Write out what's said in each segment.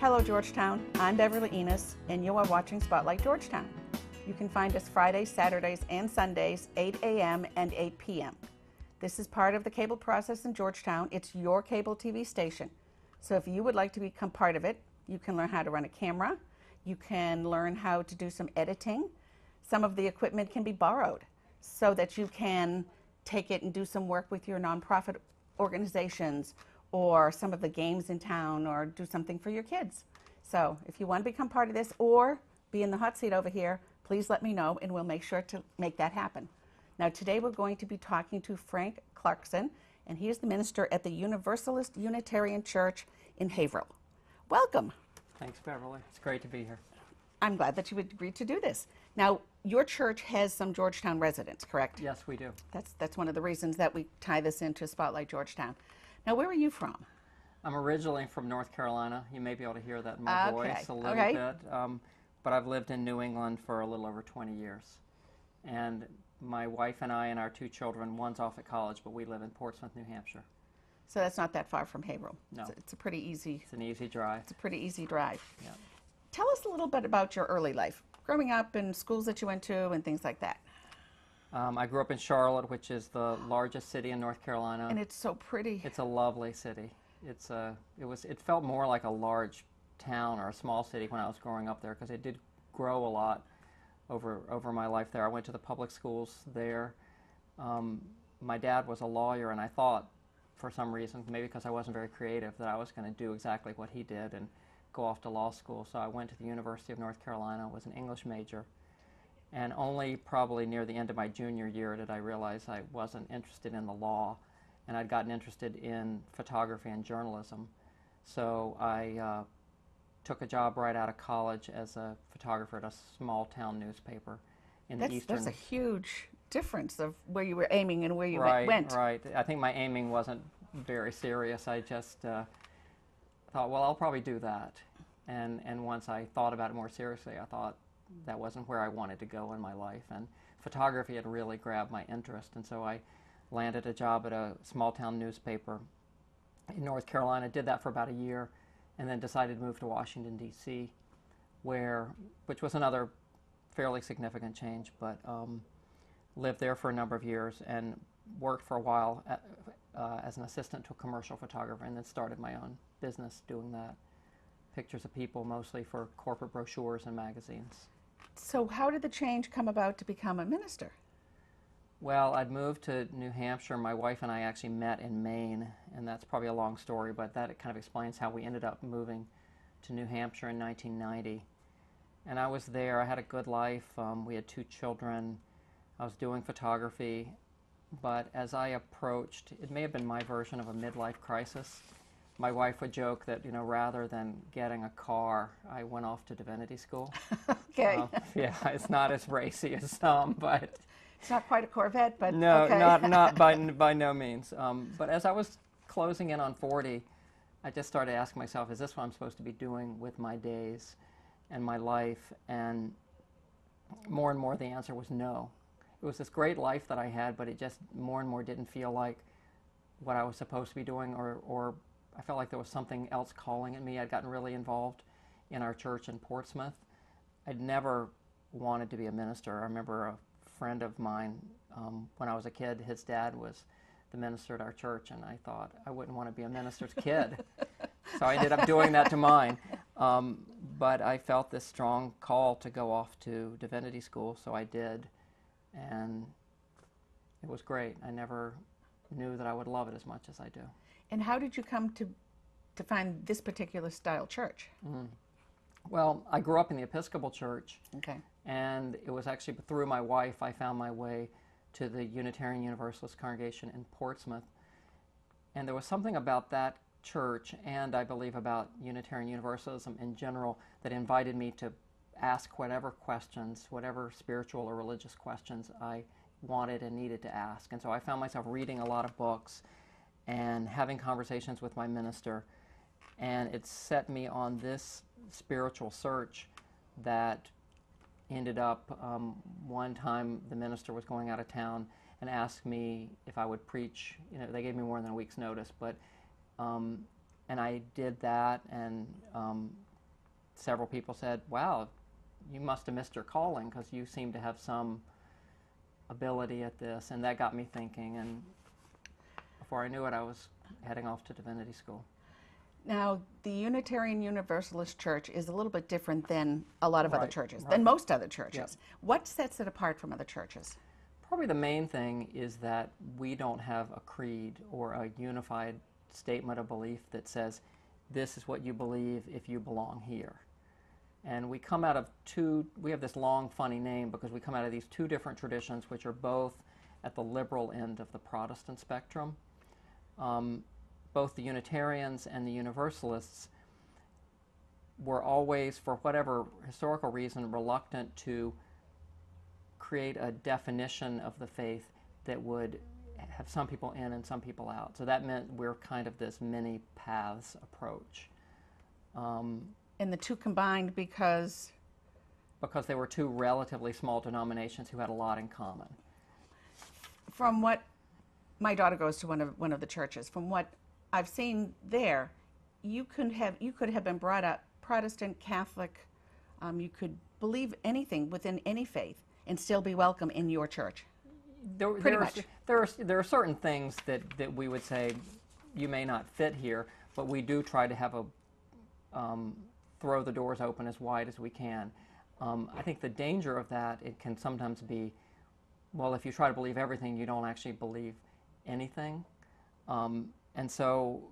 Hello Georgetown, I'm Beverly Enos and you are watching Spotlight Georgetown. You can find us Fridays, Saturdays, and Sundays, 8 a.m. and 8 p.m. This is part of the cable process in Georgetown. It's your cable TV station. So if you would like to become part of it, you can learn how to run a camera, you can learn how to do some editing. Some of the equipment can be borrowed so that you can take it and do some work with your nonprofit organizations or some of the games in town, or do something for your kids. So if you want to become part of this or be in the hot seat over here, please let me know and we'll make sure to make that happen. Now today we're going to be talking to Frank Clarkson, and he is the minister at the Universalist Unitarian Church in Haverhill. Welcome. Thanks, Beverly. It's great to be here. I'm glad that you would agree to do this. Now, your church has some Georgetown residents, correct? Yes, we do. That's one of the reasons that we tie this into Spotlight Georgetown. Now, where are you from? I'm originally from North Carolina. You may be able to hear that in my voice a little bit. But I've lived in New England for a little over 20 years. And my wife and I and our two children, one's off at college, but we live in Portsmouth, New Hampshire. So that's not that far from Haverhill. No. It's a pretty easy. It's an easy drive. It's a pretty easy drive. Yeah. Tell us a little bit about your early life, growing up and schools that you went to and things like that. I grew up in Charlotte, which is the largest city in North Carolina. And it's so pretty. It's a lovely city. It felt more like a large town or a small city when I was growing up there, because it did grow a lot over my life there. I went to the public schools there. My dad was a lawyer, and I thought, for some reason, maybe because I wasn't very creative, that I was going to do exactly what he did and go off to law school. So I went to the University of North Carolina, was an English major, and only probably near the end of my junior year did I realize I wasn't interested in the law, and I'd gotten interested in photography and journalism. So I took a job right out of college as a photographer at a small town newspaper in the eastern. That's a huge difference of where you were aiming and where you went. Right. I think my aiming wasn't very serious. I just thought, well, I'll probably do that. And once I thought about it more seriously, I thought that wasn't where I wanted to go in my life. And photography had really grabbed my interest. And so I landed a job at a small town newspaper in North Carolina, did that for about a year, and then decided to move to Washington, D.C., which was another fairly significant change, but lived there for a number of years and worked for a while as an assistant to a commercial photographer, and then started my own business doing that. Pictures of people, mostly for corporate brochures and magazines. So how did the change come about to become a minister? Well, I'd moved to New Hampshire. My wife and I actually met in Maine, and that's probably a long story, but that kind of explains how we ended up moving to New Hampshire in 1990. And I was there. I had a good life. We had two children. I was doing photography. But as I approached, it may have been my version of a midlife crisis. My wife would joke that, rather than getting a car, I went off to divinity school. Okay. Yeah, it's not as racy as some, but... It's not quite a Corvette, but no, okay. not by no means. But as I was closing in on 40, I just started asking myself, is this what I'm supposed to be doing with my days and my life? And more the answer was no. It was this great life that I had, but it just more and more didn't feel like what I was supposed to be doing, or I felt like there was something else calling at me. I'd gotten really involved in our church in Portsmouth. I'd never wanted to be a minister. I remember a friend of mine, when I was a kid, his dad was the minister at our church, and I thought I wouldn't want to be a minister's kid. So I ended up doing that to mine. But I felt this strong call to go off to divinity school, so I did. And it was great. I never knew that I would love it as much as I do. And how did you come to find this particular style church? Well, I grew up in the Episcopal Church. Okay. And it was actually through my wife I found my way to the Unitarian Universalist congregation in Portsmouth. And there was something about that church, and I believe about Unitarian Universalism in general, that invited me to ask whatever questions, whatever spiritual or religious questions I wanted and needed to ask. And so I found myself reading a lot of books and having conversations with my minister, and it set me on this spiritual search that ended up, one time the minister was going out of town and asked me if I would preach. They gave me more than a week's notice, but and I did that and several people said, wow, you must have missed your calling because you seem to have some ability at this. And that got me thinking. And before I knew it, I was heading off to divinity school. Now, the Unitarian Universalist Church is a little bit different than a lot of other Right, churches, right. than most other churches. Yep. What sets it apart from other churches? Probably the main thing is that we don't have a creed or a unified statement of belief that says, this is what you believe if you belong here. And we come out of we have this long, funny name because we come out of these two different traditions, which are both at the liberal end of the Protestant spectrum. Both the Unitarians and the Universalists were always, for whatever historical reason, reluctant to create a definition of the faith that would have some people in and some people out. So that meant we're kind of this many paths approach. And the two combined because they were two relatively small denominations who had a lot in common. from what my daughter goes to one of the churches, from what I've seen there, you could have been brought up Protestant, Catholic, you could believe anything within any faith and still be welcome in your church. Pretty much. There are certain things that we would say you may not fit here, but we do try to have throw the doors open as wide as we can. I think the danger of that, it can sometimes be, well, if you try to believe everything, you don't actually believe anything. And so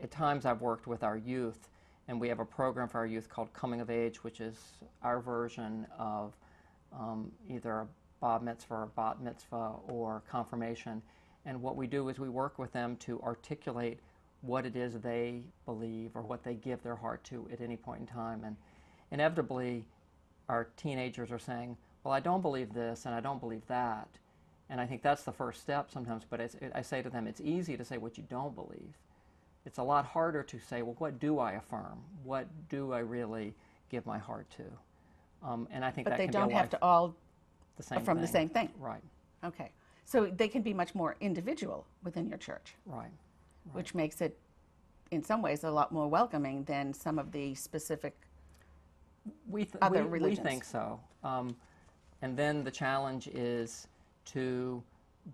at times I've worked with our youth, and we have a program for our youth called Coming of Age, which is our version of either a bar mitzvah or bat mitzvah or confirmation. And what we do is we work with them to articulate what it is they believe or what they give their heart to at any point in time. And inevitably, our teenagers are saying, well, I don't believe this and I don't believe that. And I think that's the first step sometimes, but I say to them, it's easy to say what you don't believe. It's a lot harder to say, well, what do I affirm? What do I really give my heart to? And I think But that they can don't be have to all affirm the same thing. Right. Okay. So they can be much more individual within your church. Right. Which makes it, in some ways, a lot more welcoming than some of the specific other religions. We think so. And then the challenge is to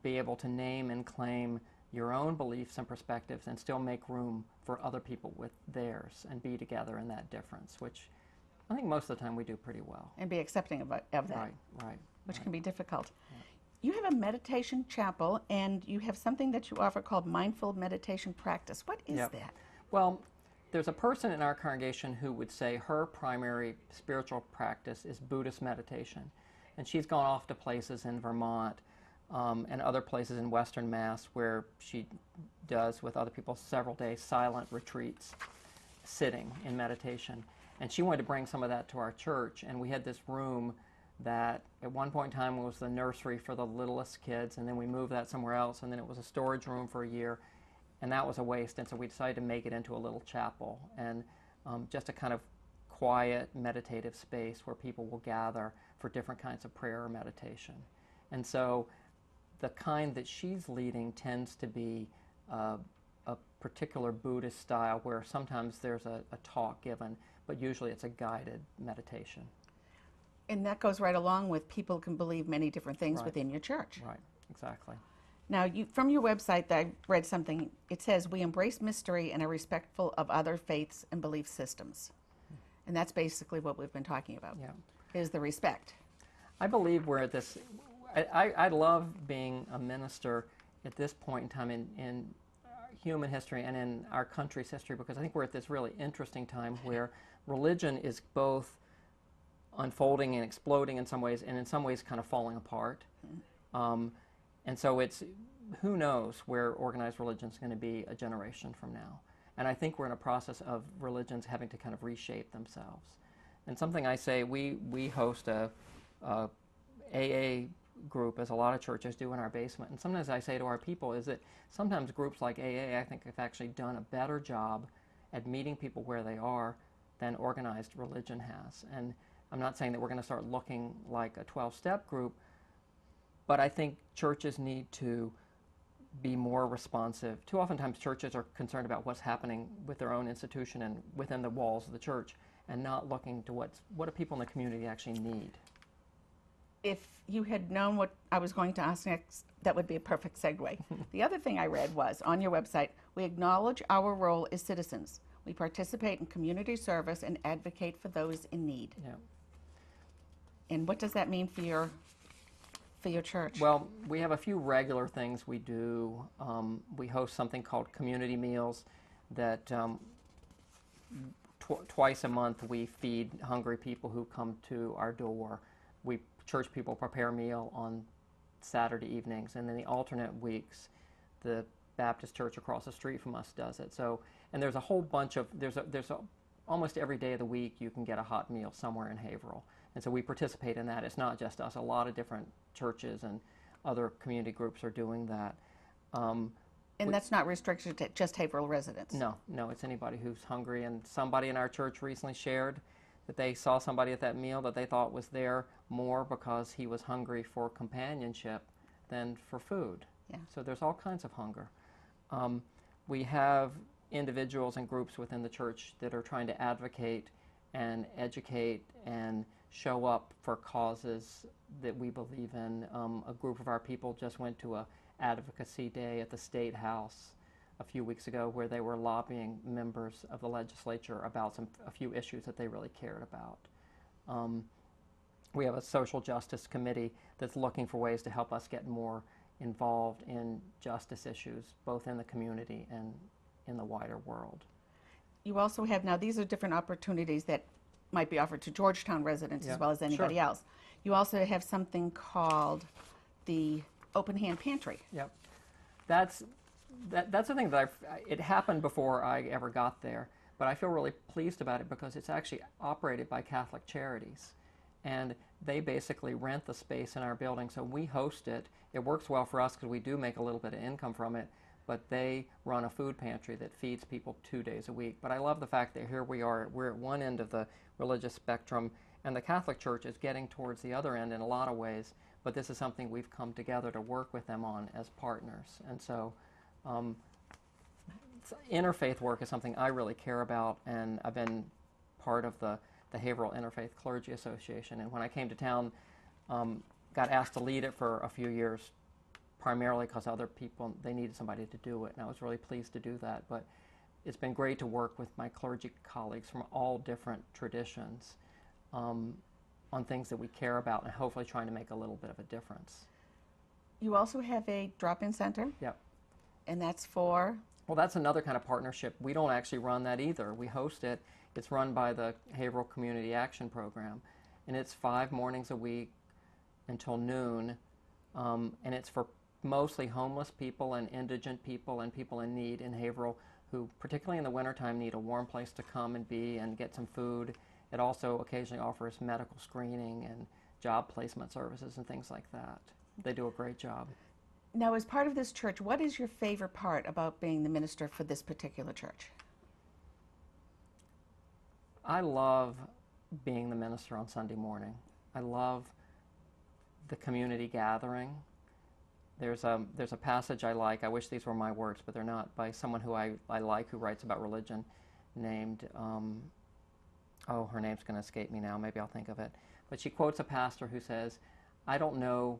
be able to name and claim your own beliefs and perspectives and still make room for other people with theirs and be together in that difference, which I think most of the time we do pretty well. And be accepting of that. Right. Which can be difficult. Yeah. You have a meditation chapel, and you have something that you offer called mindful meditation practice. What is that? Well, there's a person in our congregation who would say her primary spiritual practice is Buddhist meditation. And she's gone off to places in Vermont and other places in Western Mass where she does with other people several days silent retreats, sitting in meditation. And she wanted to bring some of that to our church, and we had this room that at one point in time was the nursery for the littlest kids, and then we moved that somewhere else, and then it was a storage room for a year, and that was a waste, and so we decided to make it into a little chapel, and just a kind of quiet, meditative space where people will gather for different kinds of prayer or meditation. And so the kind that she's leading tends to be a particular Buddhist style where sometimes there's a talk given, but usually it's a guided meditation. And that goes right along with people can believe many different things within your church. Right, exactly. Now, from your website, I read something. It says, we embrace mystery and are respectful of other faiths and belief systems. And that's basically what we've been talking about, is the respect. I believe we're at this, I love being a minister at this point in time in human history and in our country's history, because I think we're at this really interesting time where religion is both unfolding and exploding in some ways, and in some ways kind of falling apart. And so it's, who knows where organized religion is going to be a generation from now. And I think we're in a process of religions having to kind of reshape themselves. And something I say, we host a AA group, as a lot of churches do, in our basement. And sometimes I say to our people is that sometimes groups like AA, I think, have actually done a better job at meeting people where they are than organized religion has. And I'm not saying that we're going to start looking like a 12-step group, but I think churches need to be more responsive. Too oftentimes churches are concerned about what's happening with their own institution and within the walls of the church, and not looking to what do people in the community actually need. If you had known what I was going to ask next, that would be a perfect segue. The other thing I read was on your website, we acknowledge our role as citizens. We participate in community service and advocate for those in need. Yeah. And what does that mean for your church? Well, we have a few regular things we do. We host something called community meals that twice a month we feed hungry people who come to our door. Church people prepare a meal on Saturday evenings, and then the alternate weeks the Baptist church across the street from us does it. So, and there's a whole bunch of, almost every day of the week you can get a hot meal somewhere in Haverhill. And so we participate in that. It's not just us. A lot of different churches and other community groups are doing that. And that's not restricted to just Haverhill residents? No, it's anybody who's hungry. And somebody in our church recently shared that they saw somebody at that meal that they thought was there more because he was hungry for companionship than for food. Yeah. So there's all kinds of hunger. We have individuals and groups within the church that are trying to advocate and educate and show up for causes that we believe in. A group of our people just went to a advocacy day at the State House a few weeks ago where they were lobbying members of the legislature about a few issues that they really cared about. We have a social justice committee that's looking for ways to help us get more involved in justice issues, both in the community and in the wider world. You also have, now these are different opportunities that might be offered to Georgetown residents as well as anybody Sure. else. You also have something called the Open Hand Pantry. Yep. That's the thing that it happened before I ever got there, but I feel really pleased about it because it's actually operated by Catholic Charities. And they basically rent the space in our building, so we host it. It works well for us because we do make a little bit of income from it, but they run a food pantry that feeds people 2 days a week. But I love the fact that here we're at one end of the religious spectrum, and the Catholic Church is getting towards the other end in a lot of ways, but this is something we've come together to work with them on as partners. And so interfaith work is something I really care about, and I've been part of the Haverhill Interfaith Clergy Association. And when I came to town, got asked to lead it for a few years, primarily because other people, they needed somebody to do it, and I was really pleased to do that. But it's been great to work with my clergy colleagues from all different traditions on things that we care about and hopefully trying to make a little bit of a difference. You also have a drop-in center? Yep. And that's for? Well, that's another kind of partnership. We don't actually run that either. We host it. It's run by the Haverhill Community Action Program, and it's 5 mornings a week until noon, and it's for mostly homeless people and indigent people and people in need in Haverhill who, particularly in the wintertime, need a warm place to come and be and get some food. It also occasionally offers medical screening and job placement services and things like that. They do a great job. Now, as part of this church, what is your favorite part about being the minister for this particular church? I love being the minister on Sunday morning. I love the community gathering. There's a passage I like, I wish these were my words, but they're not, by someone who I like who writes about religion named, her name's going to escape me now, maybe I'll think of it. But she quotes a pastor who says, I don't know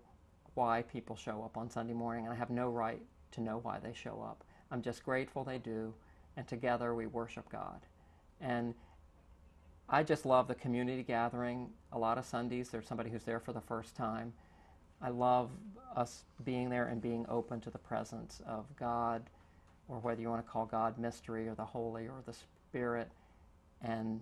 why people show up on Sunday morning, and I have no right to know why they show up. I'm just grateful they do, and together we worship God. And I just love the community gathering. A lot of Sundays, there's somebody who's there for the first time. I love us being there and being open to the presence of God, or whether you want to call God mystery or the Holy or the Spirit. And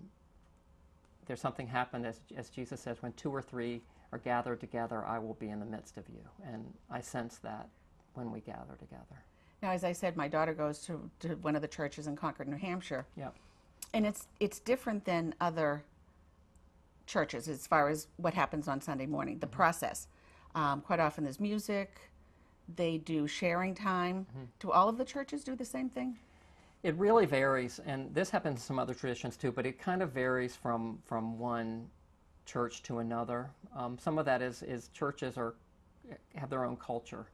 there's something happened, as Jesus says, when 2 or 3 are gathered together, I will be in the midst of you. And I sense that when we gather together. Now, as I said, my daughter goes to one of the churches in Concord, New Hampshire. Yep. And it's different than other churches as far as what happens on Sunday morning, the process. Quite often there's music, they do sharing time. Do all of the churches do the same thing? It really varies, and this happens in some other traditions too, but it kind of varies from one church to another. Some of that is churches have their own culture,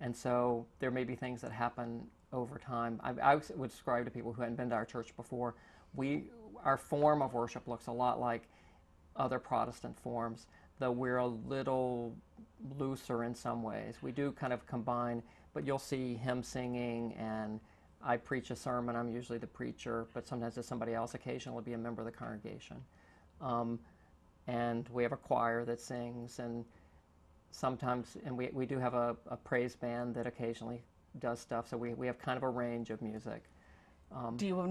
and so there may be things that happen over time. I would describe to people who hadn't been to our church before, our form of worship looks a lot like other Protestant forms, though we're a little looser in some ways. We do kind of combine, but you'll see hymn singing, and I preach a sermon. I'm usually the preacher, but sometimes there's somebody else. Occasionally will be a member of the congregation. And we have a choir that sings, and sometimes, and we do have a praise band that occasionally does stuff, so we have kind of a range of music. Do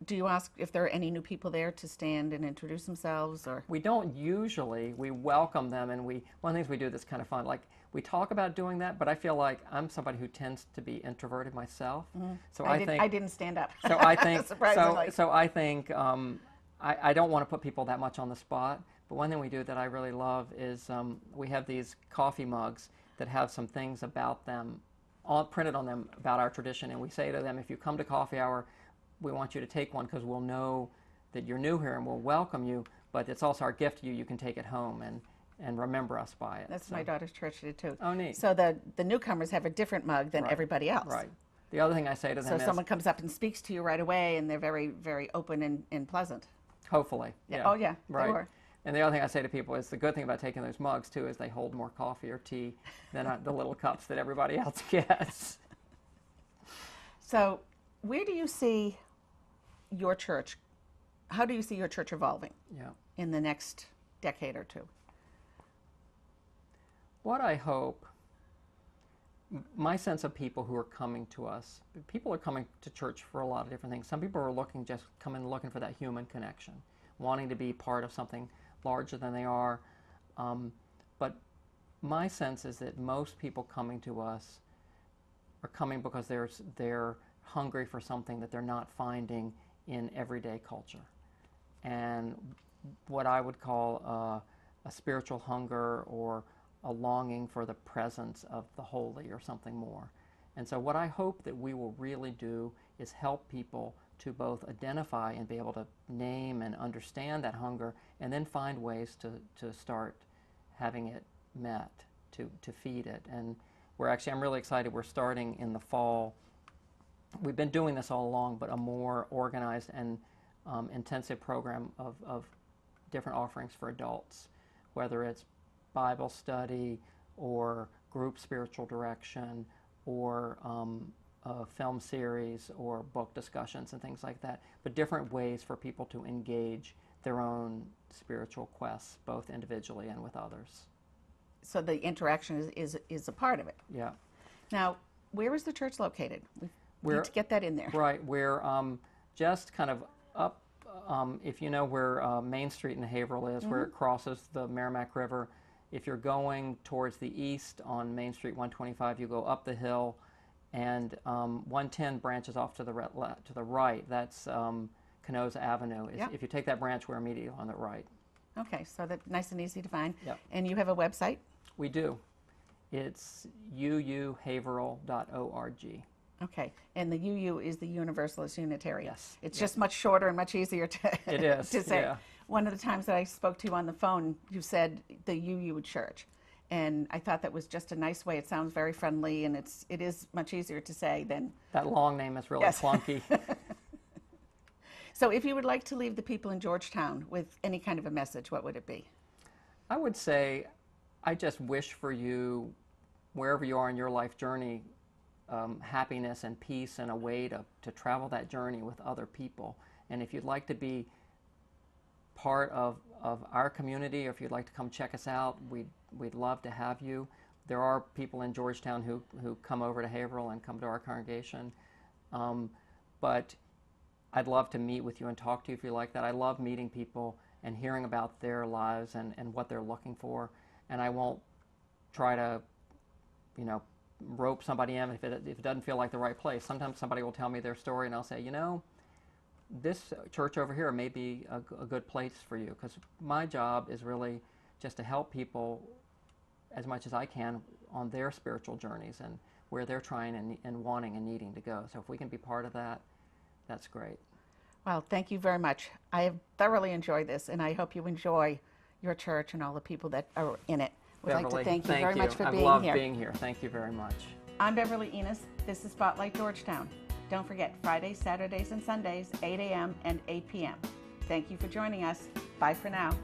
you ask if there are any new people there to stand and introduce themselves, or? We don't usually. We welcome them, and one of the things we do that's kind of fun, like we talk about doing that, but I feel like I'm somebody who tends to be introverted myself. So I didn't stand up. So I think surprisingly. So I think I don't want to put people that much on the spot. But one thing we do that I really love is we have these coffee mugs that have some things about them, all printed on them about our tradition, and we say to them, if you come to coffee hour, we want you to take one because we'll know that you're new here and we'll welcome you, but it's also our gift to you. You can take it home and remember us by it. That's my daughter's church did too. Oh, neat. So the newcomers have a different mug than Right. everybody else. Right. The other thing I say to them So is, someone comes up and speaks to you right away, and they're very, very open and pleasant. hopefully. Yeah. Yeah. Oh, yeah, they Right. were. And the other thing I say to people is the good thing about taking those mugs too is they hold more coffee or tea than the little cups that everybody else gets. So where do you see your church, how do you see your church evolving Yeah. in the next decade or two? What I hope, my sense of people who are coming to us, people are coming to church for a lot of different things. Some people are looking for that human connection, wanting to be part of something larger than they are. But my sense is that most people coming to us are coming because they're hungry for something that they're not finding in everyday culture. And what I would call a spiritual hunger or a longing for the presence of the holy or something more. And so what I hope that we will really do is help people to both identify and be able to name and understand that hunger, and then find ways to start having it met, to feed it. And I'm really excited, we're starting in the fall. We've been doing this all along, but a more organized and intensive program of different offerings for adults, whether it's Bible study or group spiritual direction or a film series or book discussions and things like that, but different ways for people to engage their own spiritual quests, both individually and with others. So the interaction is a part of it. Yeah. Now, where is the church located? We need to get that in there. Right. We're just kind of up, if you know where Main Street in Haverhill is, where it crosses the Merrimack River. If you're going towards the east on Main Street 125, you go up the hill, and 110 branches off to the right. That's Canosa Avenue. Yep. If you take that branch, we're immediately on the right. Okay, so that's nice and easy to find. Yep. And you have a website? We do. It's uuhaverhill.org. Okay, and the UU is the Universalist Unitarian. Yes. It's just much shorter and much easier to, It is, to say. yeah. One of the times that I spoke to you on the phone, you said the UU Church. And I thought that was just a nice way. It sounds very friendly, and it is much easier to say than... That long name is really Yes. clunky. So if you would like to leave the people in Georgetown with any kind of a message, what would it be? I would say I just wish for you, wherever you are in your life journey, happiness and peace and a way to travel that journey with other people. And if you'd like to be part of our community, or if you'd like to come check us out, we'd love to have you. There are people in Georgetown who come over to Haverhill and come to our congregation. But I'd love to meet with you and talk to you if you like that. I love meeting people and hearing about their lives and what they're looking for. And I won't try to, rope somebody in if it doesn't feel like the right place. Sometimes somebody will tell me their story and I'll say, this church over here may be a good place for you, because my job is really just to help people as much as I can on their spiritual journeys and where they're trying and wanting and needing to go. So if we can be part of that, that's great. Well, thank you very much. I have thoroughly enjoyed this, and I hope you enjoy your church and all the people that are in it. We'd like to thank you very much for being here. I love being here. Thank you very much. I'm Beverly Enos. This is Spotlight Georgetown. Don't forget, Fridays, Saturdays, and Sundays, 8 a.m. and 8 p.m. Thank you for joining us. Bye for now.